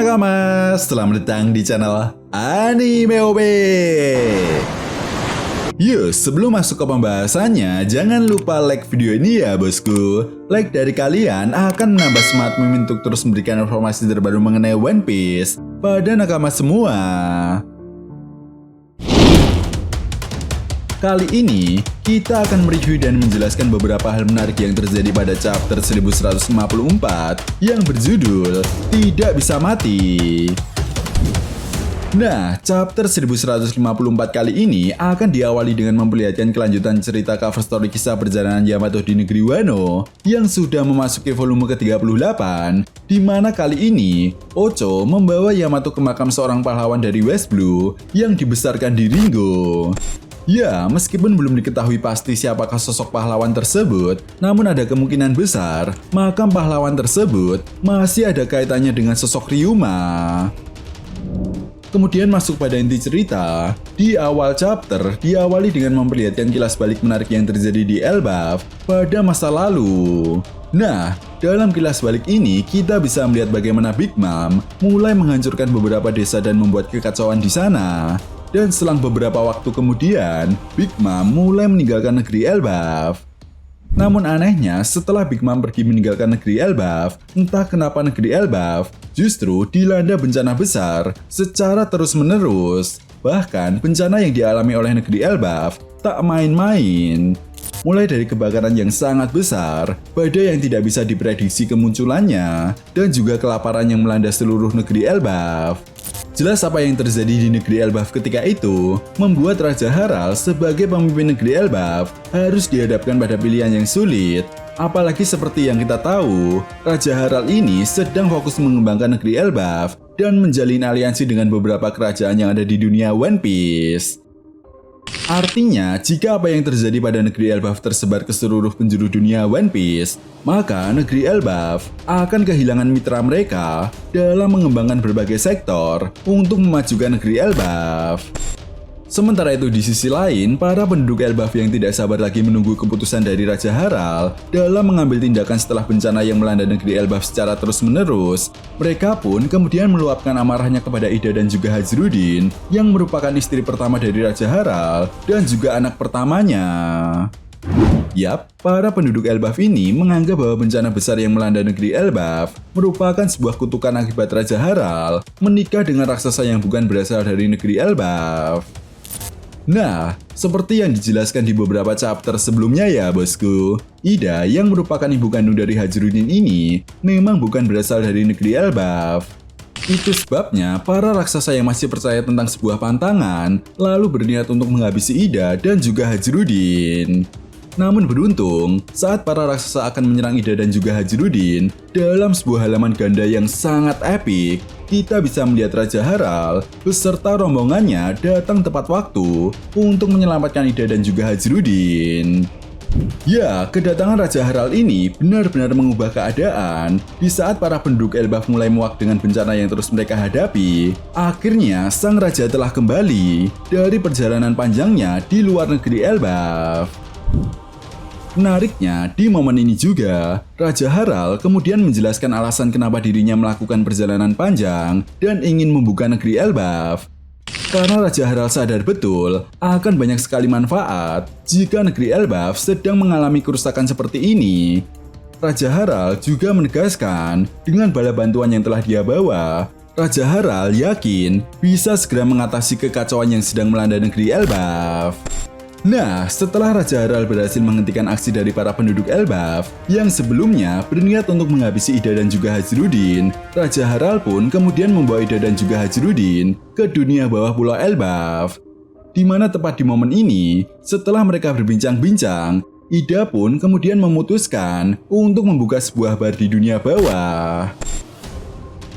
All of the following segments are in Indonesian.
Nakama, selamat datang di channel Anime OB. Yuk, sebelum masuk ke pembahasannya, jangan lupa like video ini ya bosku. Like dari kalian akan menambah semangat Mimin untuk terus memberikan informasi terbaru mengenai One Piece pada nakama semua. Kali ini, kita akan mereview dan menjelaskan beberapa hal menarik yang terjadi pada chapter 1154 yang berjudul Tidak Bisa Mati. Nah, chapter 1154 kali ini akan diawali dengan memperlihatkan kelanjutan cerita cover story kisah perjalanan Yamato di negeri Wano yang sudah memasuki volume ke-38, di mana kali ini Ocho membawa Yamato ke makam seorang pahlawan dari West Blue yang dibesarkan di Ringo. Ya, meskipun belum diketahui pasti siapakah sosok pahlawan tersebut, namun ada kemungkinan besar makam pahlawan tersebut masih ada kaitannya dengan sosok Ryuma. Kemudian masuk pada inti cerita, di awal chapter diawali dengan memperlihatkan kilas balik menarik yang terjadi di Elbaf pada masa lalu. Nah, dalam kilas balik ini kita bisa melihat bagaimana Big Mom mulai menghancurkan beberapa desa dan membuat kekacauan di sana. Dan selang beberapa waktu kemudian, Big Mom mulai meninggalkan negeri Elbaf. Namun anehnya, setelah Big Mom pergi meninggalkan negeri Elbaf, entah kenapa negeri Elbaf justru dilanda bencana besar secara terus-menerus. Bahkan, bencana yang dialami oleh negeri Elbaf tak main-main. Mulai dari kebakaran yang sangat besar, badai yang tidak bisa diprediksi kemunculannya, dan juga kelaparan yang melanda seluruh negeri Elbaf. Jelas apa yang terjadi di negeri Elbaf ketika itu membuat Raja Harald sebagai pemimpin negeri Elbaf harus dihadapkan pada pilihan yang sulit. Apalagi seperti yang kita tahu, Raja Harald ini sedang fokus mengembangkan negeri Elbaf dan menjalin aliansi dengan beberapa kerajaan yang ada di dunia One Piece. Artinya, jika apa yang terjadi pada negeri Elbaf tersebar ke seluruh penjuru dunia One Piece, maka negeri Elbaf akan kehilangan mitra mereka dalam mengembangkan berbagai sektor untuk memajukan negeri Elbaf. Sementara itu di sisi lain, para penduduk Elbaf yang tidak sabar lagi menunggu keputusan dari Raja Harald dalam mengambil tindakan setelah bencana yang melanda negeri Elbaf secara terus-menerus, mereka pun kemudian meluapkan amarahnya kepada Ida dan juga Hajrudin yang merupakan istri pertama dari Raja Harald dan juga anak pertamanya. Yap, para penduduk Elbaf ini menganggap bahwa bencana besar yang melanda negeri Elbaf merupakan sebuah kutukan akibat Raja Harald menikah dengan raksasa yang bukan berasal dari negeri Elbaf. Nah, seperti yang dijelaskan di beberapa chapter sebelumnya ya bosku, Ida yang merupakan ibu kandung dari Hajrudin ini memang bukan berasal dari negeri Elbaf. Itu sebabnya para raksasa yang masih percaya tentang sebuah pantangan lalu berniat untuk menghabisi Ida dan juga Hajrudin. Namun beruntung, saat para raksasa akan menyerang Ida dan juga Hajrudin dalam sebuah halaman ganda yang sangat epik, kita bisa melihat Raja Harald beserta rombongannya datang tepat waktu untuk menyelamatkan Ida dan juga Hajrudin. Ya, kedatangan Raja Harald ini benar-benar mengubah keadaan. Di saat para penduduk Elbaf mulai muak dengan bencana yang terus mereka hadapi, akhirnya sang raja telah kembali dari perjalanan panjangnya di luar negeri Elbaf. Menariknya, di momen ini juga, Raja Harald kemudian menjelaskan alasan kenapa dirinya melakukan perjalanan panjang dan ingin membuka negeri Elbaf. Karena Raja Harald sadar betul akan banyak sekali manfaat jika negeri Elbaf sedang mengalami kerusakan seperti ini. Raja Harald juga menegaskan dengan bala bantuan yang telah dia bawa, Raja Harald yakin bisa segera mengatasi kekacauan yang sedang melanda negeri Elbaf. Nah, setelah Raja Harald berhasil menghentikan aksi dari para penduduk Elbaf yang sebelumnya berniat untuk menghabisi Ida dan juga Hajrudin, Raja Harald pun kemudian membawa Ida dan juga Hajrudin ke dunia bawah pulau Elbaf. Di mana tepat di momen ini, setelah mereka berbincang-bincang, Ida pun kemudian memutuskan untuk membuka sebuah bar di dunia bawah.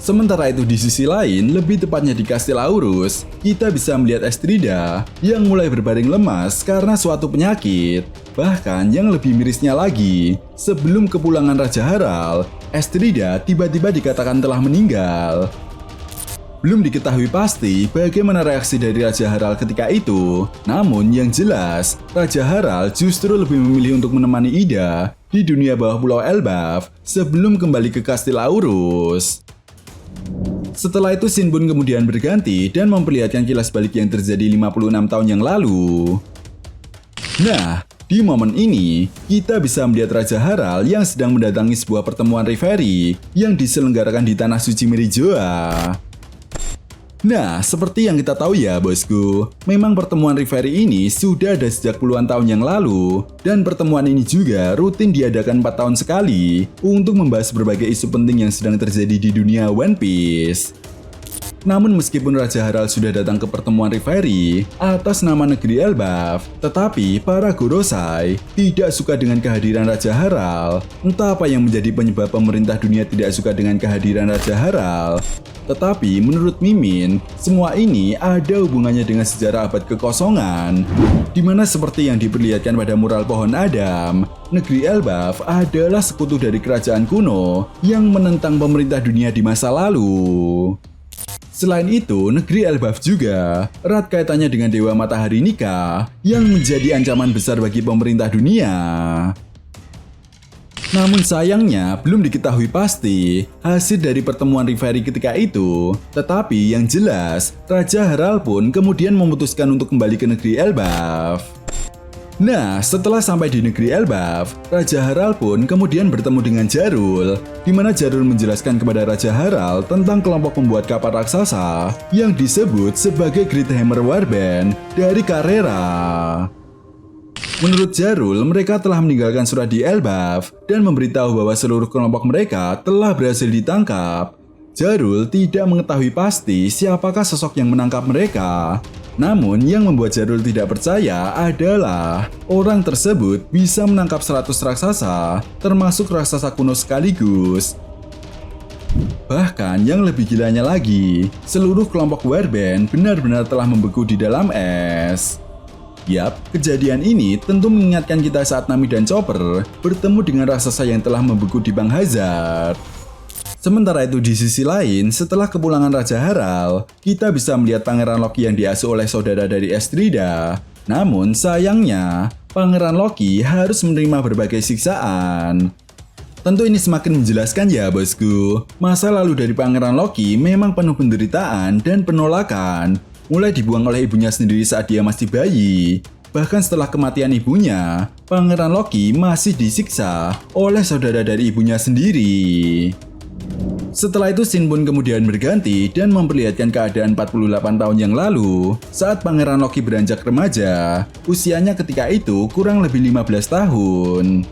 Sementara itu di sisi lain, lebih tepatnya di Kastil Aurus, kita bisa melihat Estrida yang mulai berbaring lemas karena suatu penyakit. Bahkan yang lebih mirisnya lagi, sebelum kepulangan Raja Harald, Estrida tiba-tiba dikatakan telah meninggal. Belum diketahui pasti bagaimana reaksi dari Raja Harald ketika itu. Namun yang jelas, Raja Harald justru lebih memilih untuk menemani Ida di dunia bawah pulau Elbaf sebelum kembali ke Kastil Aurus. Setelah itu scene pun kemudian berganti dan memperlihatkan kilas balik yang terjadi 56 tahun yang lalu. Nah, di momen ini, kita bisa melihat Raja Harald yang sedang mendatangi sebuah pertemuan referee yang diselenggarakan di Tanah Suci Merijoa. Nah, seperti yang kita tahu ya bosku, memang pertemuan referee ini sudah ada sejak puluhan tahun yang lalu, dan pertemuan ini juga rutin diadakan 4 tahun sekali untuk membahas berbagai isu penting yang sedang terjadi di dunia One Piece. Namun meskipun Raja Harald sudah datang ke pertemuan referee atas nama negeri Elbaf, tetapi para Gorosei tidak suka dengan kehadiran Raja Harald. Entah apa yang menjadi penyebab pemerintah dunia tidak suka dengan kehadiran Raja Harald. Tetapi menurut Mimin, semua ini ada hubungannya dengan sejarah abad kekosongan, di mana seperti yang diperlihatkan pada mural pohon Adam, negeri Elbaf adalah sekutu dari kerajaan kuno yang menentang pemerintah dunia di masa lalu. Selain itu, negeri Elbaf juga erat kaitannya dengan Dewa Matahari Nika yang menjadi ancaman besar bagi pemerintah dunia. Namun sayangnya belum diketahui pasti hasil dari pertemuan referee ketika itu. Tetapi yang jelas, Raja Harald pun kemudian memutuskan untuk kembali ke negeri Elbaf. Nah, setelah sampai di negeri Elbaf, Raja Harald pun kemudian bertemu dengan Jarul, di mana Jarul menjelaskan kepada Raja Harald tentang kelompok pembuat kapal raksasa yang disebut sebagai Great Hammer Warband dari Carrera. Menurut Jarul, mereka telah meninggalkan surat di Elbaf dan memberitahu bahwa seluruh kelompok mereka telah berhasil ditangkap. Jarul tidak mengetahui pasti siapakah sosok yang menangkap mereka. Namun, yang membuat Jarul tidak percaya adalah orang tersebut bisa menangkap 100 raksasa, termasuk raksasa kuno sekaligus. Bahkan yang lebih gilanya lagi, seluruh kelompok Warband benar-benar telah membeku di dalam es. Yap, kejadian ini tentu mengingatkan kita saat Nami dan Chopper bertemu dengan raksasa yang telah membeku di Bank Hazard. Sementara itu di sisi lain, setelah kepulangan Raja Harald, kita bisa melihat Pangeran Loki yang diasuh oleh saudara dari Estrida. Namun sayangnya, Pangeran Loki harus menerima berbagai siksaan. Tentu ini semakin menjelaskan ya bosku, masa lalu dari Pangeran Loki memang penuh penderitaan dan penolakan. Mulai dibuang oleh ibunya sendiri saat dia masih bayi. Bahkan setelah kematian ibunya, Pangeran Loki masih disiksa oleh saudara dari ibunya sendiri. Setelah itu scene pun kemudian berganti dan memperlihatkan keadaan 48 tahun yang lalu saat Pangeran Loki beranjak remaja. Usianya ketika itu kurang lebih 15 tahun.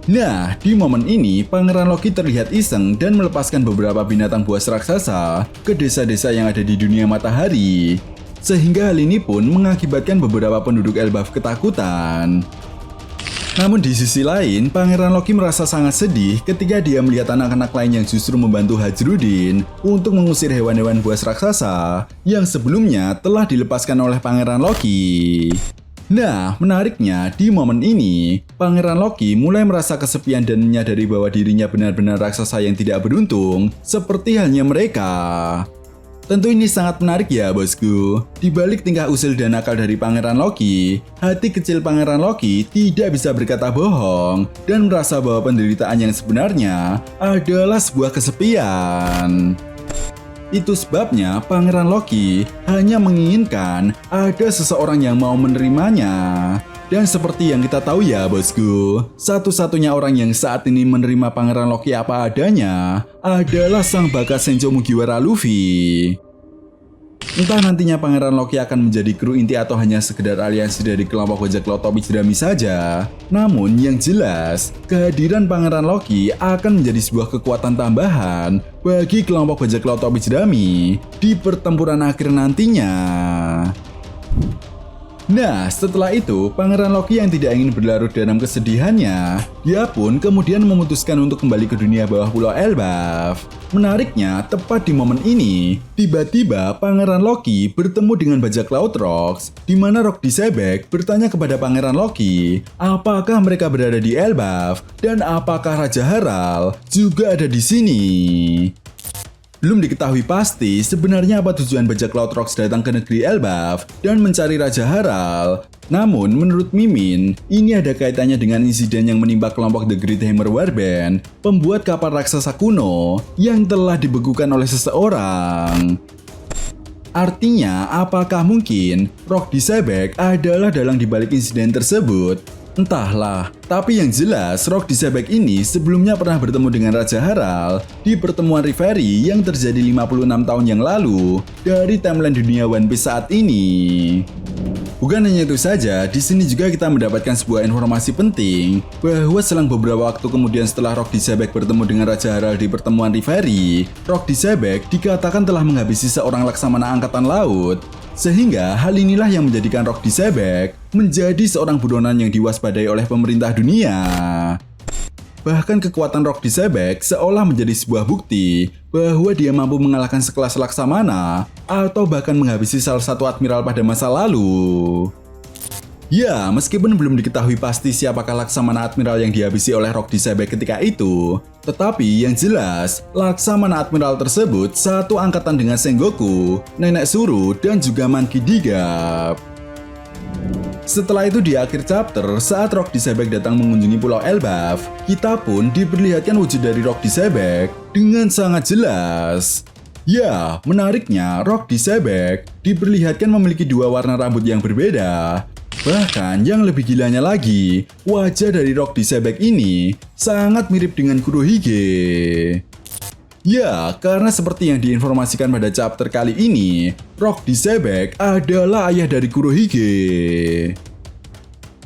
Nah, di momen ini Pangeran Loki terlihat iseng dan melepaskan beberapa binatang buas raksasa ke desa-desa yang ada di dunia matahari. Sehingga hal ini pun mengakibatkan beberapa penduduk Elbaf ketakutan. Namun di sisi lain, Pangeran Loki merasa sangat sedih ketika dia melihat anak-anak lain yang justru membantu Hajrudin untuk mengusir hewan-hewan buas raksasa yang sebelumnya telah dilepaskan oleh Pangeran Loki. Nah, menariknya di momen ini, Pangeran Loki mulai merasa kesepian dan menyadari bahwa dirinya benar-benar raksasa yang tidak beruntung, seperti halnya mereka. Tentu ini sangat menarik ya bosku. Di balik tingkah usil dan nakal dari Pangeran Loki, hati kecil Pangeran Loki tidak bisa berkata bohong dan merasa bahwa penderitaan yang sebenarnya adalah sebuah kesepian. Itu sebabnya Pangeran Loki hanya menginginkan ada seseorang yang mau menerimanya. Dan seperti yang kita tahu ya bosku, satu-satunya orang yang saat ini menerima Pangeran Loki apa adanya adalah sang bakat Senjo Mugiwara Luffy. Entah nantinya Pangeran Loki akan menjadi kru inti atau hanya sekedar aliansi dari kelompok bajak laut topi jerami saja. Namun yang jelas, kehadiran Pangeran Loki akan menjadi sebuah kekuatan tambahan bagi kelompok bajak laut topi jerami di pertempuran akhir nantinya. Nah, setelah itu, Pangeran Loki yang tidak ingin berlarut dalam kesedihannya, dia pun kemudian memutuskan untuk kembali ke dunia bawah pulau Elbaf. Menariknya, tepat di momen ini, tiba-tiba Pangeran Loki bertemu dengan bajak laut Rox, di mana Rox Disebek bertanya kepada Pangeran Loki, apakah mereka berada di Elbaf dan apakah Raja Harald juga ada di sini. Belum diketahui pasti sebenarnya apa tujuan bajak laut Rox datang ke negeri Elbaf dan mencari Raja Harald. Namun, menurut Mimin, ini ada kaitannya dengan insiden yang menimpa kelompok The Great Hammer Warband, pembuat kapal raksasa kuno yang telah dibekukan oleh seseorang. Artinya, apakah mungkin Rock Disebek adalah dalang dibalik insiden tersebut? Entahlah, tapi yang jelas Rock Disebek ini sebelumnya pernah bertemu dengan Raja Harald di pertemuan Reverie yang terjadi 56 tahun yang lalu dari timeline dunia One Piece saat ini. Bukan hanya itu saja, di sini juga kita mendapatkan sebuah informasi penting bahwa selang beberapa waktu kemudian setelah Rock Disebek bertemu dengan Raja Harald di pertemuan Reverie, Rock Disebek dikatakan telah menghabisi seorang laksamana angkatan laut. Sehingga hal inilah yang menjadikan Rock Disebek menjadi seorang buronan yang diwaspadai oleh pemerintah dunia. Bahkan kekuatan Rock Disebek seolah menjadi sebuah bukti bahwa dia mampu mengalahkan sekelas laksamana atau bahkan menghabisi salah satu admiral pada masa lalu. Ya, meskipun belum diketahui pasti siapakah laksamana admiral yang dihabisi oleh Rock Disebek ketika itu, tetapi yang jelas, laksamana admiral tersebut satu angkatan dengan Sengoku, Nenek Suru, dan juga Monkey D. Garp. Setelah itu di akhir chapter, saat Rock Disebek datang mengunjungi Pulau Elbaf, kita pun diperlihatkan wujud dari Rock Disebek dengan sangat jelas. Ya, menariknya Rock Disebek diperlihatkan memiliki dua warna rambut yang berbeda. Bahkan yang lebih gilanya lagi, wajah dari Rock Disebek ini sangat mirip dengan Kurohige. Ya, karena seperti yang diinformasikan pada chapter kali ini, Rock Disebek adalah ayah dari Kurohige.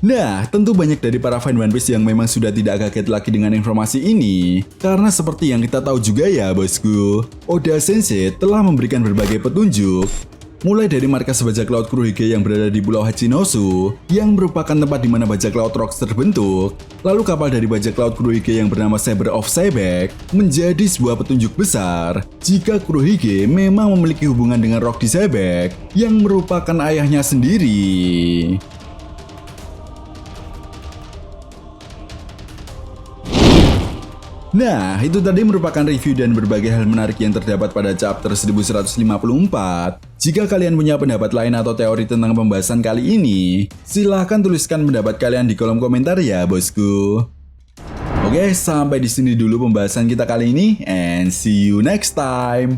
Nah, tentu banyak dari para fan One Piece yang memang sudah tidak kaget lagi dengan informasi ini. Karena seperti yang kita tahu juga ya bosku, Oda Sensei telah memberikan berbagai petunjuk. Mulai dari markas bajak laut Kurohige yang berada di Pulau Hachinosu, yang merupakan tempat di mana bajak laut Rocks terbentuk, lalu kapal dari bajak laut Kurohige yang bernama Saber of Sebek, menjadi sebuah petunjuk besar jika Kurohige memang memiliki hubungan dengan Rock Disebek, yang merupakan ayahnya sendiri. Nah, itu tadi merupakan review dan berbagai hal menarik yang terdapat pada chapter 1154. Jika kalian punya pendapat lain atau teori tentang pembahasan kali ini, silahkan tuliskan pendapat kalian di kolom komentar ya bosku. Oke, sampai di sini dulu pembahasan kita kali ini, and see you next time.